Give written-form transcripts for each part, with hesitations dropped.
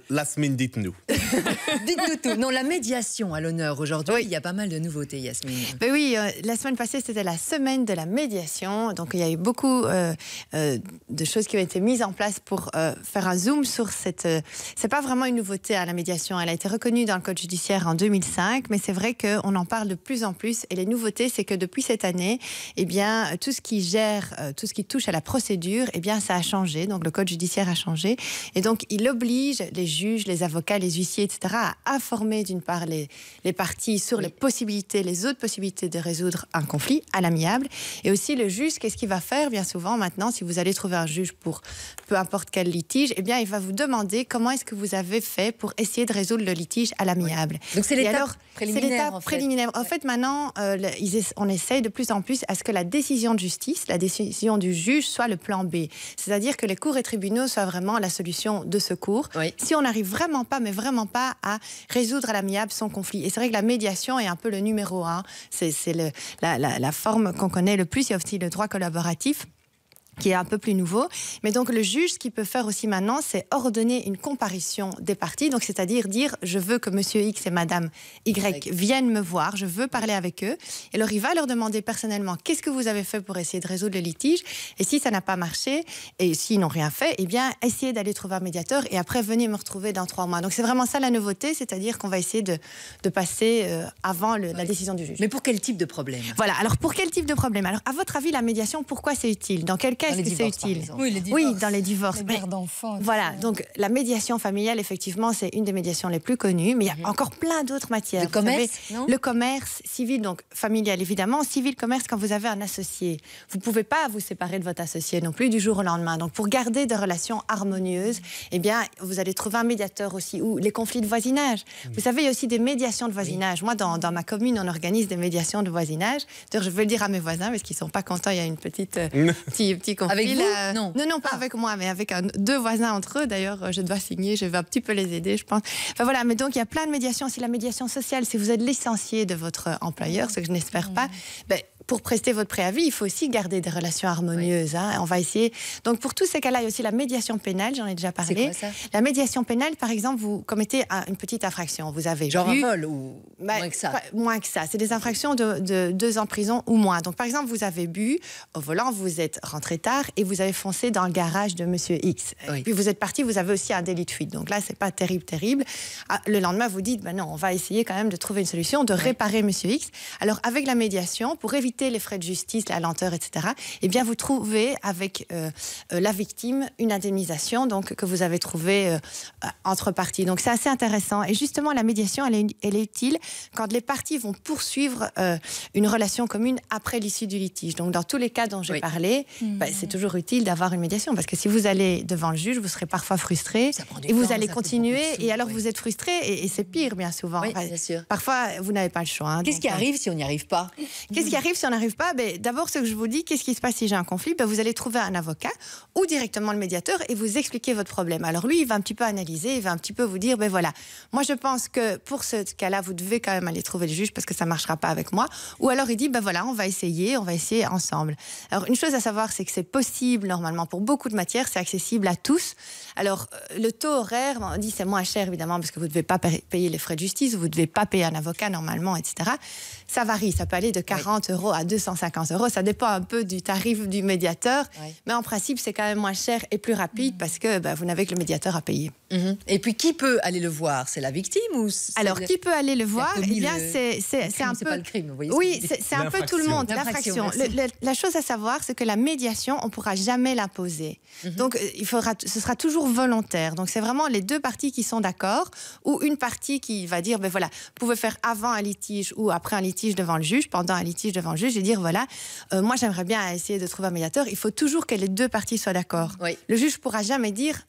Yasmine, dites-nous. Dites-nous tout. Non, la médiation à l'honneur aujourd'hui. Oui. Il y a pas mal de nouveautés, Yasmine. Ben oui, la semaine passée, c'était la semaine de la médiation. Donc, il y a eu beaucoup de choses qui ont été mises en place pour faire un zoom sur cette... c'est pas vraiment une nouveauté à la médiation. Elle a été reconnue dans le Code judiciaire en 2005, mais c'est vrai qu'on en parle de plus en plus. Et les nouveautés, c'est que depuis cette année, eh bien, tout ce qui gère, tout ce qui touche à la procédure, eh bien, ça a changé. Donc, le Code judiciaire a changé. Et donc, il oblige les juges, les avocats, les huissiers, etc., à informer d'une part les parties sur les possibilités, les autres possibilités de résoudre un conflit à l'amiable. Et aussi le juge, qu'est-ce qu'il va faire bien souvent maintenant, si vous allez trouver un juge pour peu importe quel litige, eh bien, il va vous demander comment est-ce que vous avez fait pour essayer de résoudre le litige à l'amiable. Oui. Donc c'est l'étape préliminaire. En fait, maintenant, on essaye de plus en plus à ce que la décision de justice, la décision du juge soit le plan B. C'est-à-dire que les cours et tribunaux soient vraiment la solution de secours. Oui. Si on n'arrive vraiment pas à résoudre à l'amiable son conflit. Et c'est vrai que la médiation est un peu le numéro 1. C'est la forme qu'on connaît le plus. Il y a aussi le droit collaboratif, qui est un peu plus nouveau. Mais donc, le juge, ce qu'il peut faire aussi maintenant, c'est ordonner une comparution des parties. Donc, c'est-à-dire dire, je veux que monsieur X et madame Y viennent me voir, je veux parler avec eux. Et alors, il va leur demander personnellement, qu'est-ce que vous avez fait pour essayer de résoudre le litige? Et si ça n'a pas marché, et s'ils n'ont rien fait, eh bien, essayez d'aller trouver un médiateur et après, venez me retrouver dans 3 mois. Donc, c'est vraiment ça la nouveauté, c'est-à-dire qu'on va essayer de passer avant la décision du juge. Mais pour quel type de problème? Voilà, alors pour quel type de problème? Alors, à votre avis, la médiation, pourquoi c'est utile? Dans quel cas est-ce que c'est utile? Oui, dans les divorces. Les gardes d'enfants. Voilà, donc la médiation familiale, effectivement, c'est une des médiations les plus connues, mais il y a encore plein d'autres matières. Le commerce, non? Le commerce, civil, donc familial évidemment, civil, commerce, quand vous avez un associé. Vous ne pouvez pas vous séparer de votre associé non plus du jour au lendemain. Donc pour garder des relations harmonieuses, eh bien, vous allez trouver un médiateur aussi, ou les conflits de voisinage. Vous savez, il y a aussi des médiations de voisinage. Moi, dans ma commune, on organise des médiations de voisinage. D'ailleurs, je veux le dire à mes voisins, parce qu'ils ne sont pas contents, il y a une petit conflit. Avec vous? Non, pas avec moi, mais avec 2 voisins entre eux. D'ailleurs, je dois signer, je vais un petit peu les aider, je pense. Enfin voilà, mais donc il y a plein de médiations. Aussi la médiation sociale, si vous êtes licencié de votre employeur, ce que je n'espère pas, pour prester votre préavis, il faut aussi garder des relations harmonieuses. Oui. Hein. On va essayer. Donc, pour tous ces cas-là, il y a aussi la médiation pénale, j'en ai déjà parlé. C'est quoi ça? La médiation pénale, par exemple, vous commettez une petite infraction. Vous avez genre un vol ou moins que ça? Moins que ça. C'est des infractions de 2 ans de prison ou moins. Donc, par exemple, vous avez bu au volant, vous êtes rentré tard et vous avez foncé dans le garage de monsieur X. Oui. Puis vous êtes parti, vous avez aussi un délit de fuite. Donc là, c'est pas terrible. Le lendemain, vous dites, non, on va essayer quand même de trouver une solution, de réparer monsieur X. Alors, avec la médiation, pour éviter les frais de justice, la lenteur, etc., eh bien, vous trouvez avec la victime une indemnisation donc, que vous avez trouvée entre parties. Donc, c'est assez intéressant. Et justement, la médiation, elle est utile quand les parties vont poursuivre une relation commune après l'issue du litige. Donc, dans tous les cas dont j'ai parlé, c'est toujours utile d'avoir une médiation parce que si vous allez devant le juge, vous serez parfois frustré et vous allez continuer et alors vous êtes frustré et c'est pire bien souvent. Oui, bien sûr. Parfois, vous n'avez pas le choix. Hein, Qu'est-ce qui arrive si on n'y arrive pas? Qu'est-ce qui arrive si on n'arrive pas? D'abord, ce que je vous dis, qu'est-ce qui se passe si j'ai un conflit? Vous allez trouver un avocat ou directement le médiateur et vous expliquer votre problème. Alors lui, il va un petit peu analyser, il va un petit peu vous dire, voilà, moi je pense que pour ce cas-là, vous devez quand même aller trouver le juge parce que ça ne marchera pas avec moi. Ou alors il dit, voilà, on va essayer ensemble. Alors une chose à savoir, c'est que c'est possible normalement pour beaucoup de matières, c'est accessible à tous. Alors le taux horaire, on dit c'est moins cher évidemment parce que vous ne devez pas payer les frais de justice, vous ne devez pas payer un avocat normalement, etc. Ça varie, ça peut aller de 40 € à 250 €, ça dépend un peu du tarif du médiateur, mais en principe c'est quand même moins cher et plus rapide parce que vous n'avez que le médiateur à payer. Et puis qui peut aller le voir? C'est la victime ou alors qui peut aller le voir? Eh bien c'est un peu. C'est pas le crime, vous voyez. Oui, c'est un peu tout le monde. L'infraction. La chose à savoir, c'est que la médiation, on ne pourra jamais l'imposer. Donc ce sera toujours volontaire. Donc c'est vraiment les 2 parties qui sont d'accord ou une partie qui va dire voilà, vous pouvez faire avant un litige ou après un litige devant le juge, pendant un litige devant le juge et dire voilà, moi j'aimerais bien essayer de trouver un médiateur. Il faut toujours que les 2 parties soient d'accord. Oui. Le juge ne pourra jamais dire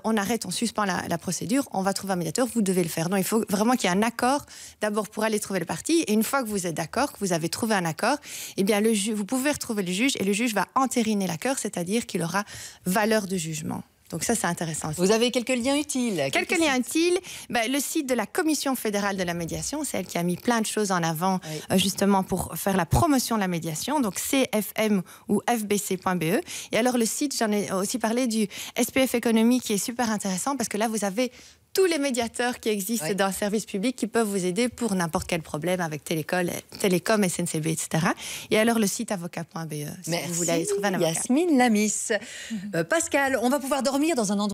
on arrête, on suspend la procédure, on va trouver un médiateur, vous devez le faire. Non, il faut vraiment qu'il y ait un accord d'abord pour aller trouver le parti et une fois que vous êtes d'accord, que vous avez trouvé un accord, eh bien vous pouvez retrouver le juge et le juge va entériner l'accord, c'est-à-dire qu'il aura valeur de jugement. Donc ça, c'est intéressant aussi. Vous avez quelques liens utiles. Quelques liens utiles. Le site de la Commission fédérale de la médiation, c'est elle qui a mis plein de choses en avant, justement pour faire la promotion de la médiation. Donc cfm ou fbc.be. Et alors le site, j'en ai aussi parlé du SPF Économie, qui est super intéressant parce que là, vous avez tous les médiateurs qui existent dans le service public qui peuvent vous aider pour n'importe quel problème avec Télécom, SNCB, etc. Et alors le site avocat.be, si vous voulez aller trouver un avocat. Yasmine Lamis. Pascal, on va pouvoir dormir dans un endroit